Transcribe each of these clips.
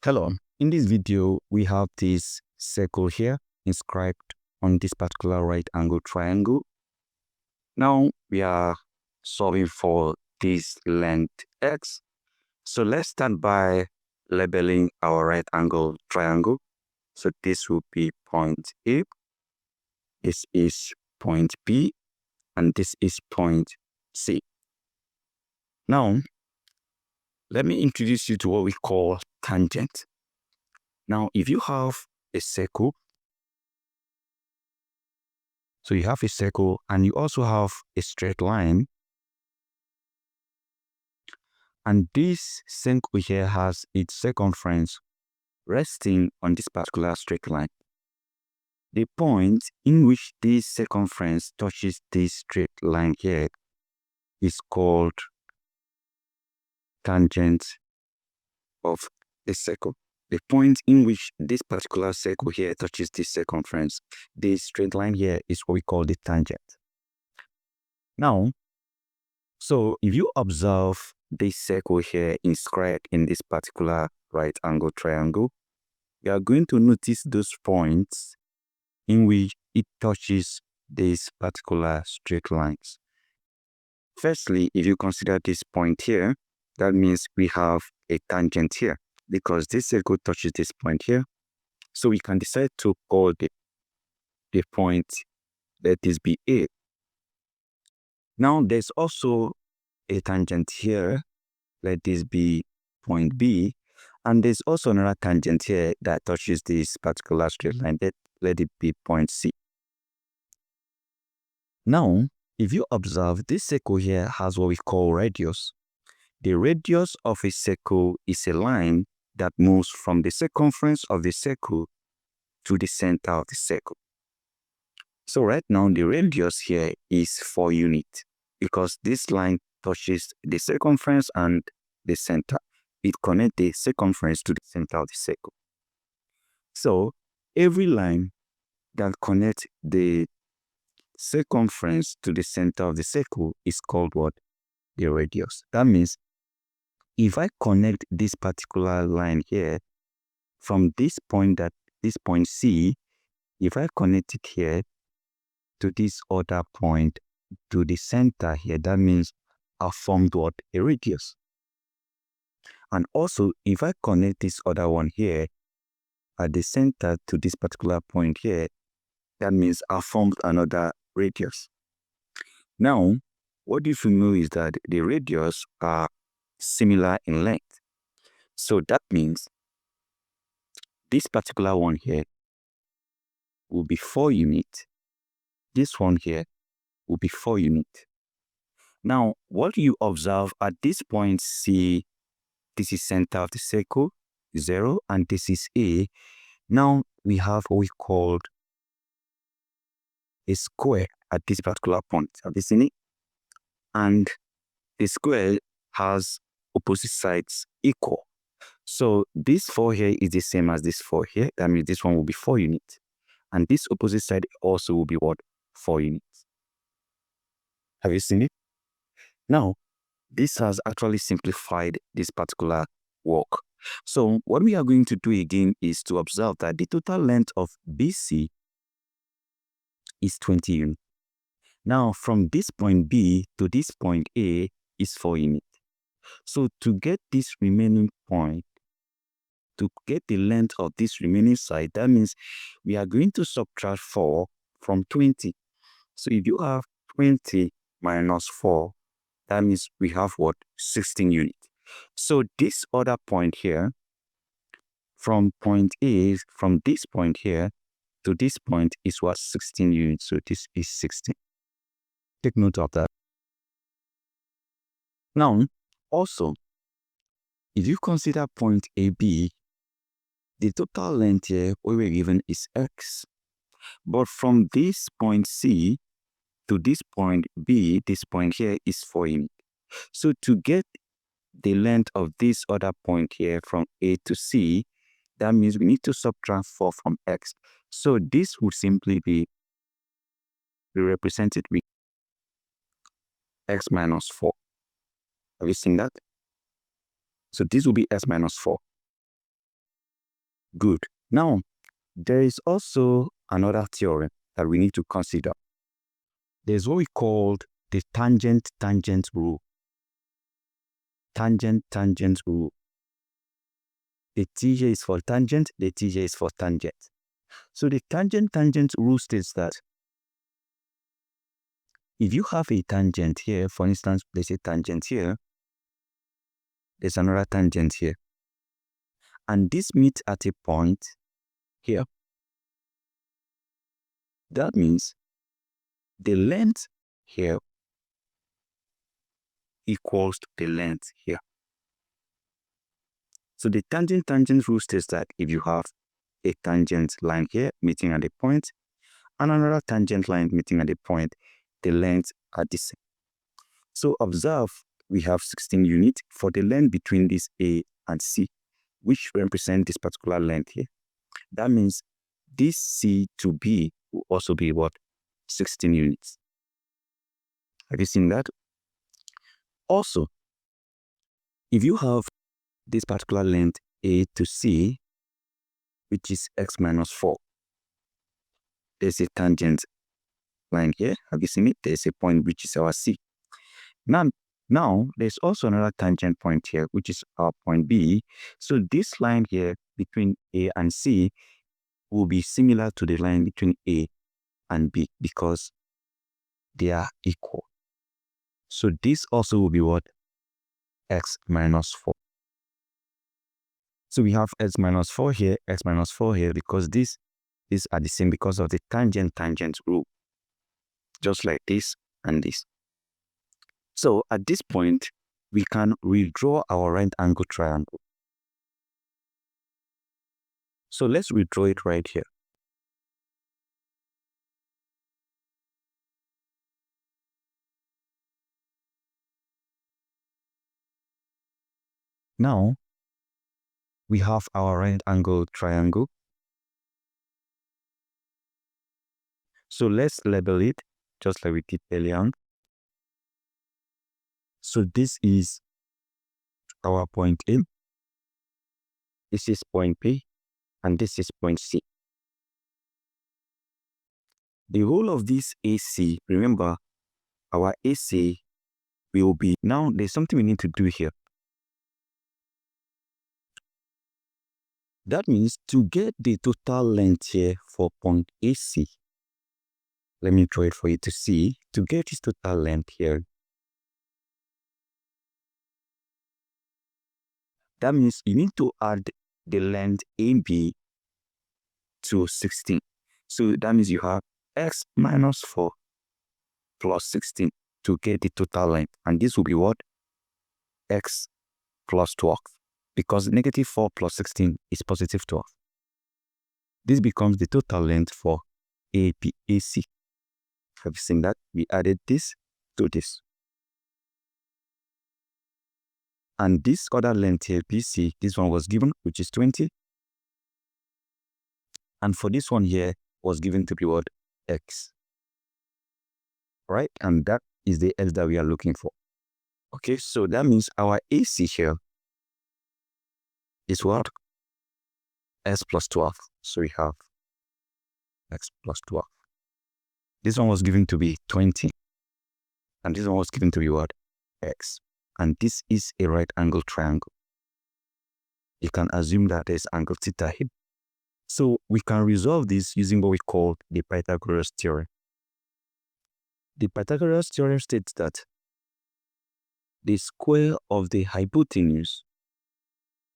Hello, in this video, we have this circle here inscribed on this particular right angle triangle. Now we are solving for this length x. So let's start by labeling our right angle triangle. So this will be point A, this is point B, and this is point C. Now, let me introduce you to what we call tangent. Now, if you have a circle, so you have a circle and you also have a straight line, and this circle here has its circumference resting on this particular straight line. The point in which this circumference touches this straight line here is called tangent of the circle. The point in which this particular circle here touches this circumference, this straight line here, is what we call the tangent. Now, so if you observe this circle here inscribed in this particular right angle triangle, you are going to notice those points in which it touches these particular straight lines. Firstly, if you consider this point here, that means we have a tangent here because this circle touches this point here. So we can decide to call the point, let this be A. Now there's also a tangent here, let this be point B, and there's also another tangent here that touches this particular straight line, let it be point C. Now, if you observe, this circle here has what we call radius. The radius of a circle is a line that moves from the circumference of the circle to the center of the circle. So right now, the radius here is 4 units because this line touches the circumference and the center. It connects the circumference to the center of the circle. So every line that connects the circumference to the center of the circle is called what? The radius. That means if I connect this particular line here from this point C, if I connect it here to this other point to the center here, that means I formed what? A radius. And also, if I connect this other one here at the center to this particular point here, that means I formed another radius. Now, what you should know is that the radius are similar in length. So that means this particular one here will be 4 units. This one here will be 4 units. Now, what you observe at this point C, this is center of the circle, 0, and this is A. Now, we have what we called a square at this particular point. Have you seen it? And the square has opposite sides equal. So this 4 here is the same as this 4 here. That means this one will be 4 units. And this opposite side also will be what? 4 units. Have you seen it? Now, this has actually simplified this particular work. So what we are going to do again is to observe that the total length of BC is 20 units. Now, from this point B to this point A is 4 units. So to get this remaining point, to get the length of this remaining side, that means we are going to subtract 4 from 20. So if you have 20 minus 4, that means we have what? 16 units. So this other point here, from point A, from this point here to this point is what? 16 units. So this is 16. Take note of that. Now, also, if you consider point AB, the total length here we were given is x. But from this point C to this point B, this point here is 4 units. So to get the length of this other point here from A to C, that means we need to subtract 4 from x. So this would simply be represented with x minus 4. Have you seen that? So this will be x minus 4. Good. Now, there is also another theorem that we need to consider. There's what we call the tangent-tangent rule. Tangent-tangent rule. The T here is for tangent, the T here is for tangent. So the tangent-tangent rule states that if you have a tangent here, for instance, there's a tangent here, there's another tangent here, and this meets at a point here, that means the length here equals to the length here. So the tangent-tangent rule states that if you have a tangent line here meeting at a point and another tangent line meeting at a point, the lengths are the same. So observe, we have 16 units for the length between this A and C, which represent this particular length here. That means this C to B will also be what? 16 units. Have you seen that? Also, if you have this particular length A to C, which is x minus 4, there's a tangent line here. Have you seen it? There's a point which is our C. Now there's also another tangent point here, which is our point B. So this line here between A and C will be similar to the line between A and B because they are equal. So this also will be what? X minus 4. So we have x minus 4 here, x minus 4 here, because these are the same because of the tangent-tangent rule. Just like this and this. So at this point, we can redraw our right angle triangle. So let's redraw it right here. Now, we have our right angle triangle. So let's label it just like we did earlier on. So this is our point A, this is point B, and this is point C. The whole of this AC, remember, our AC will be, now there's something we need to do here. That means to get the total length here for point AC, let me draw it for you to see. To get this total length here, that means you need to add the length AB to 16. So that means you have x minus 4 plus 16 to get the total length. And this will be what? X plus 12. Because negative 4 plus 16 is positive 12. This becomes the total length for AC. Have you seen that? We added this to this. And this other length here, BC, this one was given, which is 20. And for this one here, was given to be what? X. Right? And that is the X that we are looking for. Okay, so that means our AC here is what? S plus 12. So we have X plus 12. This one was given to be 20. And this one was given to be what? X. And this is a right angle triangle. You can assume that there's angle theta here. So we can resolve this using what we call the Pythagoras theorem. The Pythagoras theorem states that the square of the hypotenuse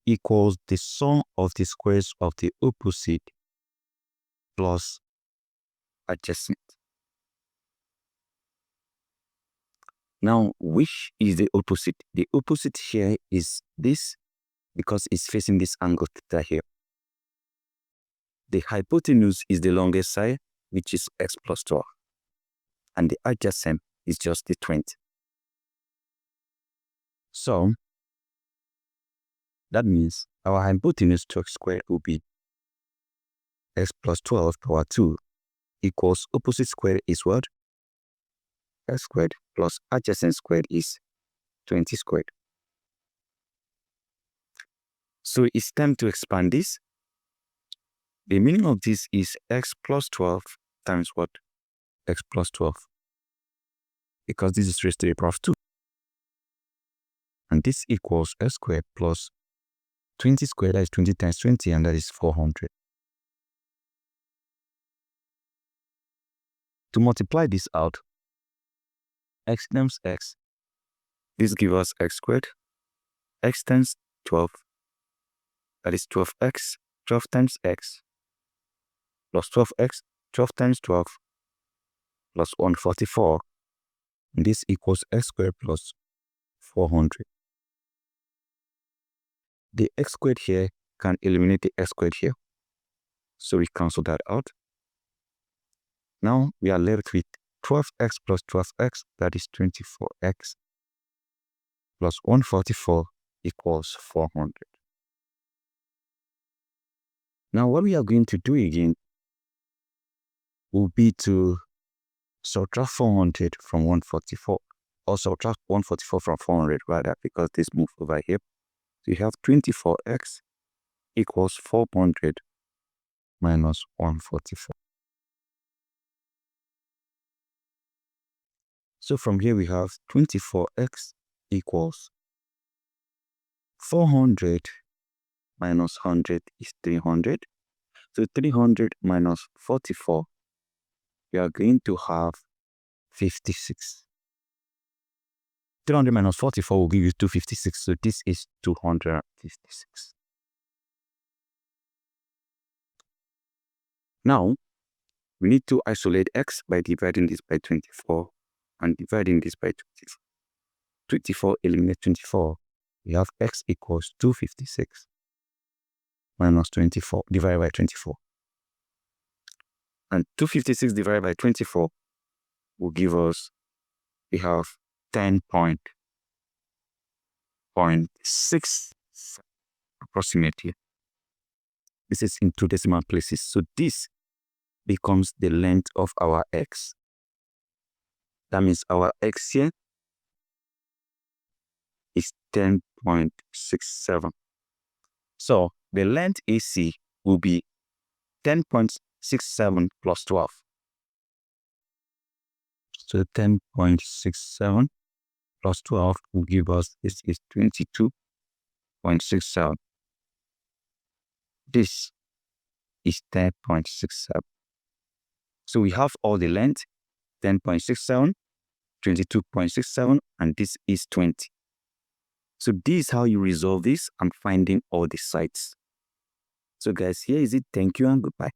equals the sum of the squares of the opposite plus adjacent. Now, which is the opposite? The opposite here is this because it's facing this angle theta here. The hypotenuse is the longest side, which is x plus 12. And the adjacent is just the 20. So, that means our hypotenuse to x squared will be x plus 12 power 2 equals opposite square is what? X squared plus adjacent squared is 20 squared. So it's time to expand this. The meaning of this is x plus 12 times what? X plus 12. Because this is raised to the power of 2. And this equals x squared plus 20 squared, that is 20 times 20, and that is 400. To multiply this out, x times x, this gives us x squared, x times 12, that is 12x, 12 times x, plus 12x, 12 times 12, plus 144, and this equals x squared plus 400. The x squared here can eliminate the x squared here, so we cancel that out. Now we are left with 12x plus 12x, that is 24x, plus 144 equals 400. Now what we are going to do again will be to subtract 400 from 144, or subtract 144 from 400 rather, because this moves over here. So you have 24x equals 400 minus 144. So from here we have 24x equals 400 minus 100 is 300. So 300 minus 44, we are going to have 56. 300 minus 44 will give you 256. So this is 256. Now, we need to isolate x by dividing this by 24 and dividing this by 24. 24 eliminate 24. We have x equals 256 minus 24 divided by 24. And 256 divided by 24 will give us, we have 10.6 approximately. This is in 2 decimal places. So this becomes the length of our x. That means our x here is 10.67. So the length AC will be 10.67 plus 12. So 10.67 plus 12 will give us, this is 22.67. This is 10.67. So we have all the length, 10.67, 22.67, and this is 20. So this is how you resolve this and finding all the sides. So guys, here is it. Thank you and goodbye.